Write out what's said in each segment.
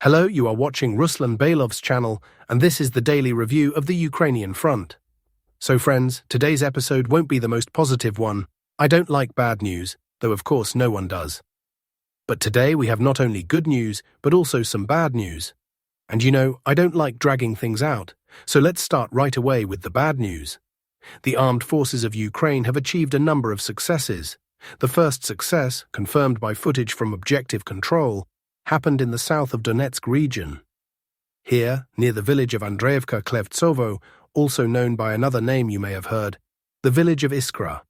Hello, you are watching Ruslan Bailov's channel, and this is the daily review of the Ukrainian front. So friends, today's episode won't be the most positive one. I don't like bad news, though of course no one does. But today we have not only good news, but also some bad news. And you know, I don't like dragging things out, so let's start right away with the bad news. The armed forces of Ukraine have achieved a number of successes. The first success, confirmed by footage from objective control, happened in the south of Donetsk region. Here, near the village of Andreevka Klevtsovo, also known by another name you may have heard, the village of Iskra.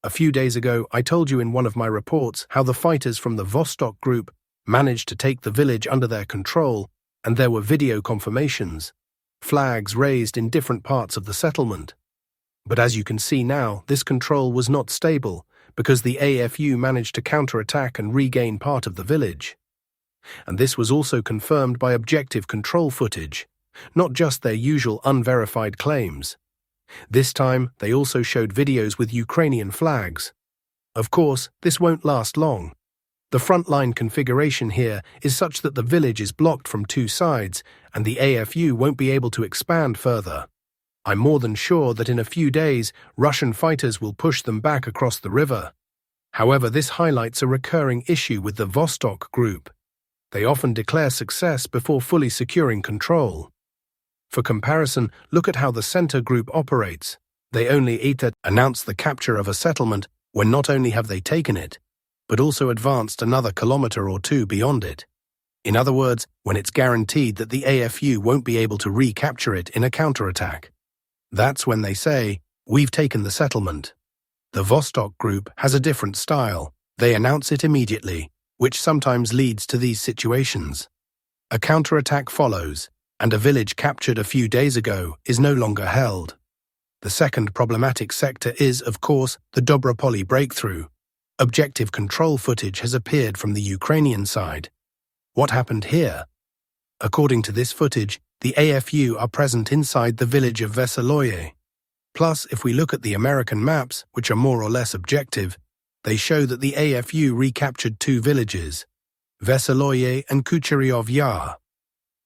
A few days ago, I told you in one of my reports how the fighters from the Vostok group managed to take the village under their control, and there were video confirmations, flags raised in different parts of the settlement. But as you can see now, this control was not stable, because the AFU managed to counterattack and regain part of the village. And this was also confirmed by objective control footage, not just their usual unverified claims. This time, they also showed videos with Ukrainian flags. Of course, this won't last long. The frontline configuration here is such that the village is blocked from two sides, and the AFU won't be able to expand further. I'm more than sure that in a few days, Russian fighters will push them back across the river. However, this highlights a recurring issue with the Vostok group. They often declare success before fully securing control. For comparison, look at how the center group operates. They only announce the capture of a settlement when not only have they taken it, but also advanced another kilometer or two beyond it. In other words, when it's guaranteed that the AFU won't be able to recapture it in a counterattack. That's when they say, "We've taken the settlement." The Vostok group has a different style. They announce it immediately, which sometimes leads to these situations. A counterattack follows, and a village captured a few days ago is no longer held. The second problematic sector is, of course, the Dobropillya breakthrough. Objective control footage has appeared from the Ukrainian side. What happened here? According to this footage, the AFU are present inside the village of Veseloye. Plus, if we look at the American maps, which are more or less objective, they show that the AFU recaptured two villages, Veseloye and Kucheryov Yar.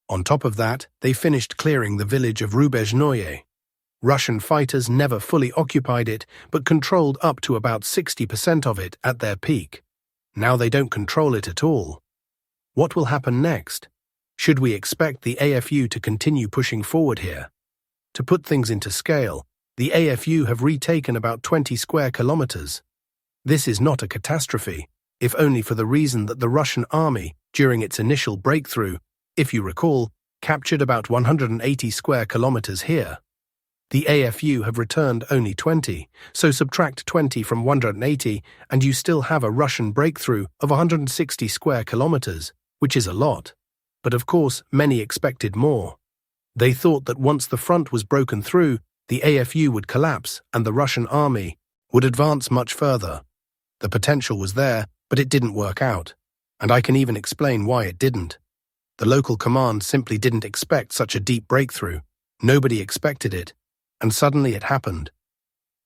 On top of that, they finished clearing the village of Rubezhnoye. Russian fighters never fully occupied it, but controlled up to about 60% of it at their peak. Now they don't control it at all. What will happen next? Should we expect the AFU to continue pushing forward here? To put things into scale, the AFU have retaken about 20 square kilometers. This is not a catastrophe, if only for the reason that the Russian army, during its initial breakthrough, if you recall, captured about 180 square kilometers here. The AFU have returned only 20, so subtract 20 from 180 and you still have a Russian breakthrough of 160 square kilometers, which is a lot. But of course, many expected more. They thought that once the front was broken through, the AFU would collapse and the Russian army would advance much further. The potential was there, but it didn't work out. And I can even explain why it didn't. The local command simply didn't expect such a deep breakthrough. Nobody expected it. And suddenly it happened.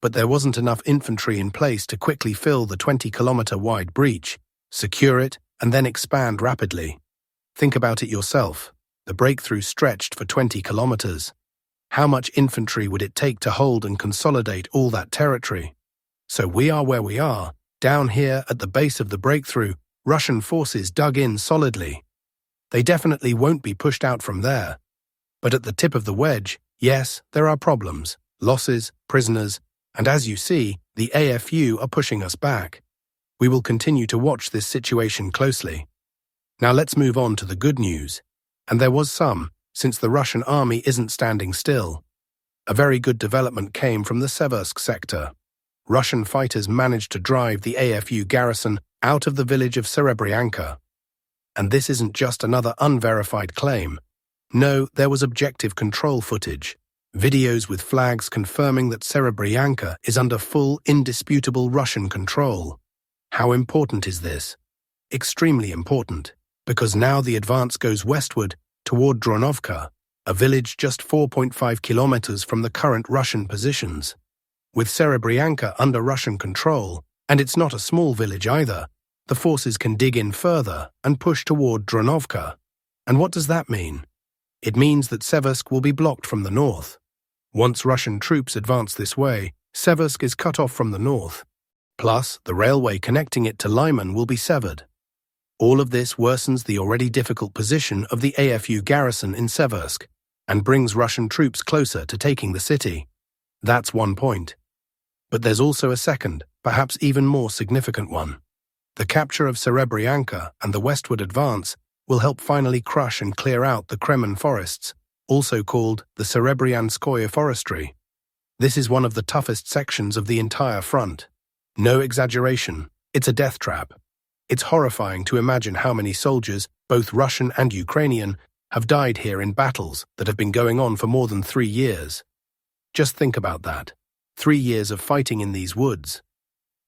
But there wasn't enough infantry in place to quickly fill the 20-kilometer wide breach, secure it, and then expand rapidly. Think about it yourself. The breakthrough stretched for 20 kilometers. How much infantry would it take to hold and consolidate all that territory? So we are where we are. Down here at the base of the breakthrough, Russian forces dug in solidly. They definitely won't be pushed out from there. But at the tip of the wedge, yes, there are problems, losses, prisoners, and as you see, the AFU are pushing us back. We will continue to watch this situation closely. Now let's move on to the good news. And there was some, since the Russian army isn't standing still. A very good development came from the Siversk sector. Russian fighters managed to drive the AFU garrison out of the village of Serebryanka. And this isn't just another unverified claim. No, there was objective control footage, videos with flags confirming that Serebryanka is under full, indisputable Russian control. How important is this? Extremely important, because now the advance goes westward toward Dronovka, a village just 4.5 kilometers from the current Russian positions. With Serebryanka under Russian control, and it's not a small village either, the forces can dig in further and push toward Dronovka. And what does that mean? It means that Siversk will be blocked from the north. Once Russian troops advance this way, Siversk is cut off from the north. Plus, the railway connecting it to Lyman will be severed. All of this worsens the already difficult position of the AFU garrison in Siversk and brings Russian troops closer to taking the city. That's one point. But there's also a second, perhaps even more significant one. The capture of Serebryanka and the westward advance will help finally crush and clear out the Kremen forests, also called the Serebryanskoye forestry. This is one of the toughest sections of the entire front. No exaggeration, it's a death trap. It's horrifying to imagine how many soldiers, both Russian and Ukrainian, have died here in battles that have been going on for more than 3 years. Just think about that. 3 years of fighting in these woods.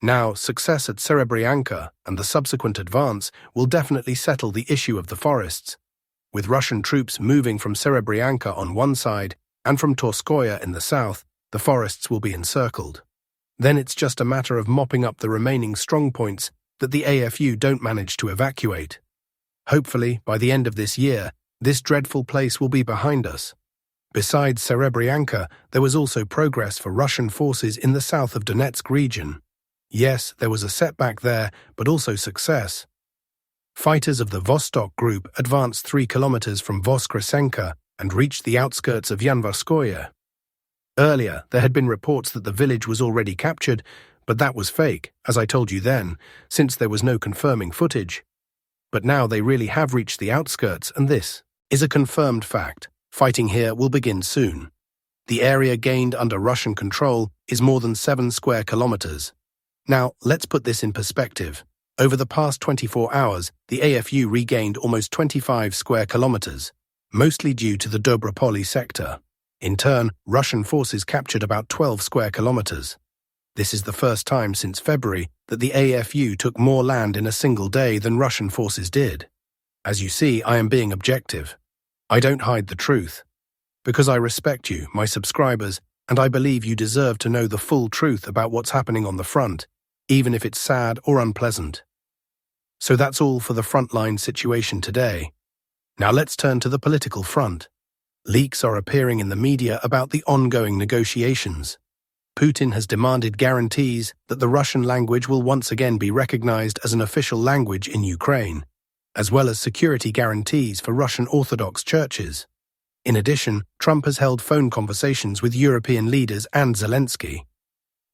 Now, success at Serebryanka and the subsequent advance will definitely settle the issue of the forests. With Russian troops moving from Serebryanka on one side and from Torskoye in the south, the forests will be encircled. Then it's just a matter of mopping up the remaining strongpoints that the AFU don't manage to evacuate. Hopefully, by the end of this year, this dreadful place will be behind us. Besides Serebryanka, there was also progress for Russian forces in the south of Donetsk region. Yes, there was a setback there, but also success. Fighters of the Vostok group advanced 3 kilometers from Voskresenka and reached the outskirts of Yanvarskoye. Earlier, there had been reports that the village was already captured, but that was fake, as I told you then, since there was no confirming footage. But now they really have reached the outskirts, and this is a confirmed fact. Fighting here will begin soon. The area gained under Russian control is more than 7 square kilometers. Now, let's put this in perspective. Over the past 24 hours, the AFU regained almost 25 square kilometers, mostly due to the Dobropillya sector. In turn, Russian forces captured about 12 square kilometers. This is the first time since February that the AFU took more land in a single day than Russian forces did. As you see, I am being objective. I don't hide the truth. Because I respect you, my subscribers, and I believe you deserve to know the full truth about what's happening on the front, even if it's sad or unpleasant. So that's all for the frontline situation today. Now let's turn to the political front. Leaks are appearing in the media about the ongoing negotiations. Putin has demanded guarantees that the Russian language will once again be recognized as an official language in Ukraine, as well as security guarantees for Russian Orthodox churches. In addition, Trump has held phone conversations with European leaders and Zelensky.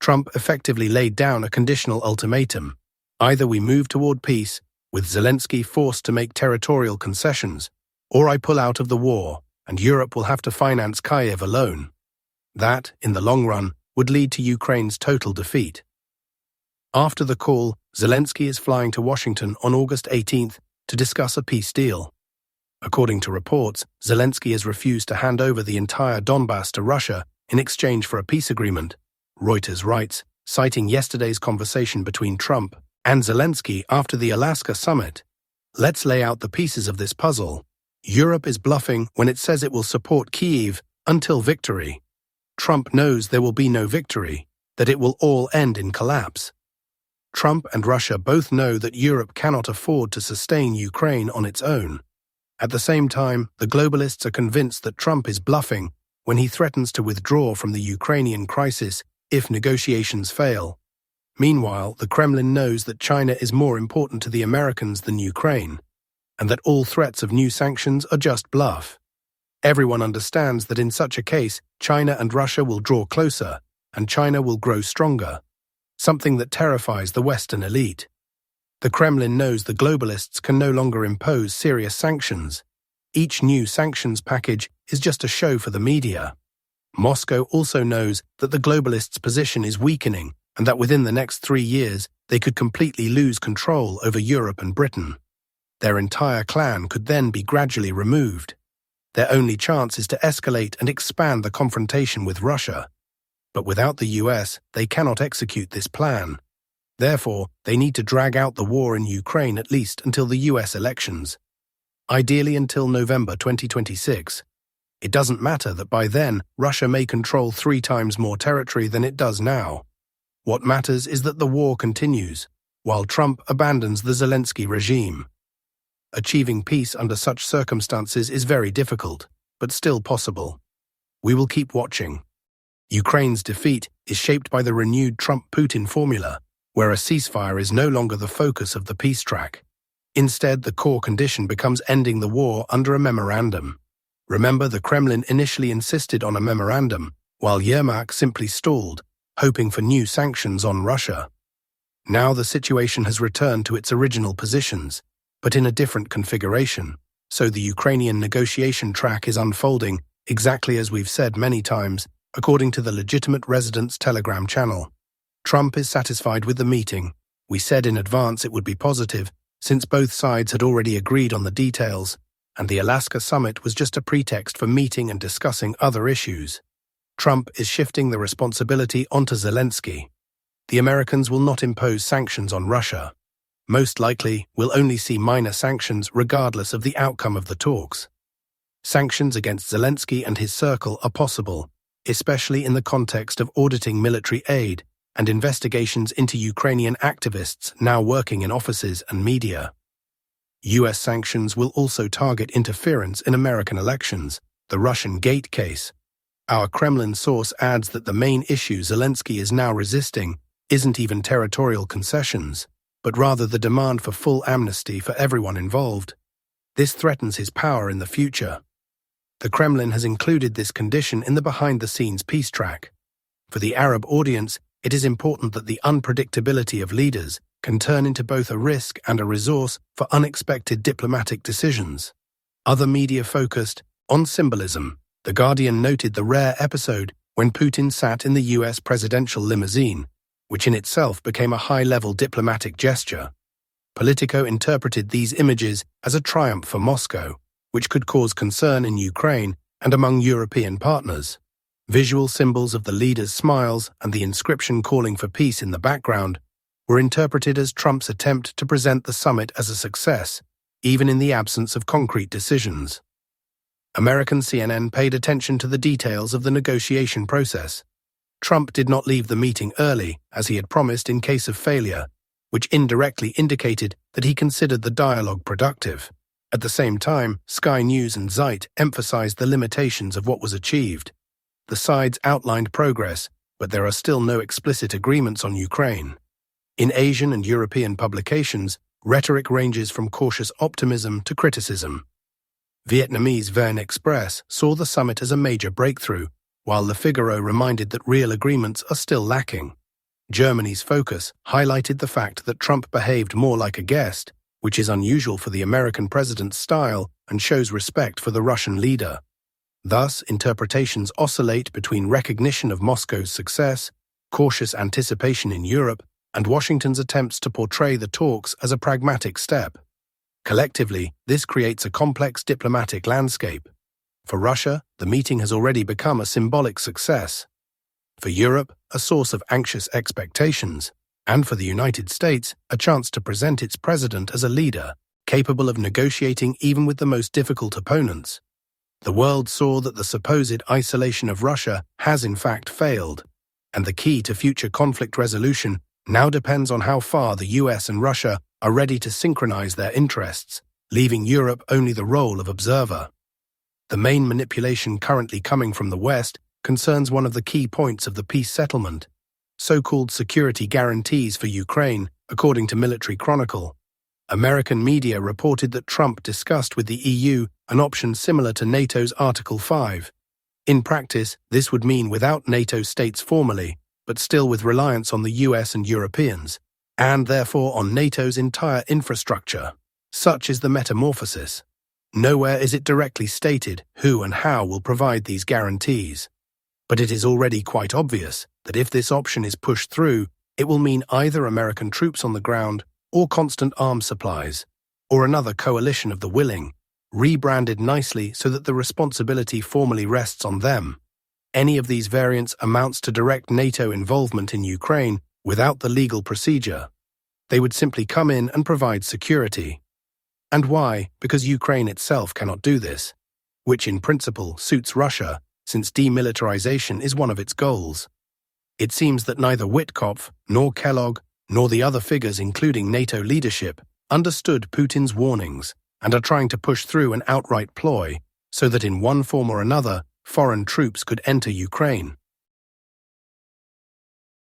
Trump effectively laid down a conditional ultimatum. Either we move toward peace, with Zelensky forced to make territorial concessions, or I pull out of the war, and Europe will have to finance Kyiv alone. That, in the long run, would lead to Ukraine's total defeat. After the call, Zelensky is flying to Washington on August 18th to discuss a peace deal. According to reports, Zelensky has refused to hand over the entire Donbass to Russia in exchange for a peace agreement, Reuters writes, citing yesterday's conversation between Trump and Zelensky after the Alaska summit. Let's lay out the pieces of this puzzle. Europe is bluffing when it says it will support Kyiv until victory. Trump knows there will be no victory, that it will all end in collapse. Trump and Russia both know that Europe cannot afford to sustain Ukraine on its own. At the same time, the globalists are convinced that Trump is bluffing when he threatens to withdraw from the Ukrainian crisis if negotiations fail. Meanwhile, the Kremlin knows that China is more important to the Americans than Ukraine, and that all threats of new sanctions are just bluff. Everyone understands that in such a case, China and Russia will draw closer, and China will grow stronger, something that terrifies the Western elite. The Kremlin knows the globalists can no longer impose serious sanctions. Each new sanctions package is just a show for the media. Moscow also knows that the globalists' position is weakening and that within the next 3 years they could completely lose control over Europe and Britain. Their entire clan could then be gradually removed. Their only chance is to escalate and expand the confrontation with Russia. But without the US, they cannot execute this plan. Therefore, they need to drag out the war in Ukraine at least until the US elections. Ideally until November 2026. It doesn't matter that by then, Russia may control 3 times more territory than it does now. What matters is that the war continues, while Trump abandons the Zelensky regime. Achieving peace under such circumstances is very difficult, but still possible. We will keep watching. Ukraine's defeat is shaped by the renewed Trump-Putin formula, where a ceasefire is no longer the focus of the peace track. Instead, the core condition becomes ending the war under a memorandum. Remember, the Kremlin initially insisted on a memorandum, while Yermak simply stalled, hoping for new sanctions on Russia. Now the situation has returned to its original positions, but in a different configuration, so the Ukrainian negotiation track is unfolding exactly as we've said many times, according to the legitimate residents' Telegram channel. Trump is satisfied with the meeting. We said in advance it would be positive, since both sides had already agreed on the details, and the Alaska summit was just a pretext for meeting and discussing other issues. Trump is shifting the responsibility onto Zelensky. The Americans will not impose sanctions on Russia. Most likely, we'll only see minor sanctions regardless of the outcome of the talks. Sanctions against Zelensky and his circle are possible, especially in the context of auditing military aid and investigations into Ukrainian activists now working in offices and media. US sanctions will also target interference in American elections, the Russian Gate case. Our Kremlin source adds that the main issue Zelensky is now resisting isn't even territorial concessions, but rather the demand for full amnesty for everyone involved. This threatens his power in the future. The Kremlin has included this condition in the behind-the-scenes peace track. For the Arab audience, it is important that the unpredictability of leaders can turn into both a risk and a resource for unexpected diplomatic decisions. Other media focused on symbolism. The Guardian noted the rare episode when Putin sat in the US presidential limousine, which in itself became a high-level diplomatic gesture. Politico interpreted these images as a triumph for Moscow, which could cause concern in Ukraine and among European partners. Visual symbols of the leader's smiles and the inscription calling for peace in the background were interpreted as Trump's attempt to present the summit as a success, even in the absence of concrete decisions. American CNN paid attention to the details of the negotiation process. Trump did not leave the meeting early, as he had promised in case of failure, which indirectly indicated that he considered the dialogue productive. At the same time, Sky News and Zeit emphasized the limitations of what was achieved. The sides outlined progress, but there are still no explicit agreements on Ukraine. In Asian and European publications, rhetoric ranges from cautious optimism to criticism. Vietnamese Verne Express saw the summit as a major breakthrough, while Le Figaro reminded that real agreements are still lacking. Germany's Focus highlighted the fact that Trump behaved more like a guest, which is unusual for the American president's style and shows respect for the Russian leader. Thus, interpretations oscillate between recognition of Moscow's success, cautious anticipation in Europe, and Washington's attempts to portray the talks as a pragmatic step. Collectively, this creates a complex diplomatic landscape. For Russia, the meeting has already become a symbolic success. For Europe, a source of anxious expectations. And for the United States, a chance to present its president as a leader, capable of negotiating even with the most difficult opponents. The world saw that the supposed isolation of Russia has in fact failed, and the key to future conflict resolution now depends on how far the US and Russia are ready to synchronize their interests, leaving Europe only the role of observer. The main manipulation currently coming from the West concerns one of the key points of the peace settlement, so-called security guarantees for Ukraine, according to Military Chronicle. American media reported that Trump discussed with the EU an option similar to NATO's Article 5. In practice, this would mean without NATO states formally, but still with reliance on the US and Europeans, and therefore on NATO's entire infrastructure. Such is the metamorphosis. Nowhere is it directly stated who and how will provide these guarantees. But it is already quite obvious that if this option is pushed through, it will mean either American troops on the ground or constant arms supplies, or another coalition of the willing, rebranded nicely so that the responsibility formally rests on them. Any of these variants amounts to direct NATO involvement in Ukraine without the legal procedure. They would simply come in and provide security. And why? Because Ukraine itself cannot do this, which in principle suits Russia, since demilitarization is one of its goals. It seems that neither Witkoff, nor Kellogg, nor the other figures including NATO leadership understood Putin's warnings, and are trying to push through an outright ploy so that in one form or another, foreign troops could enter Ukraine.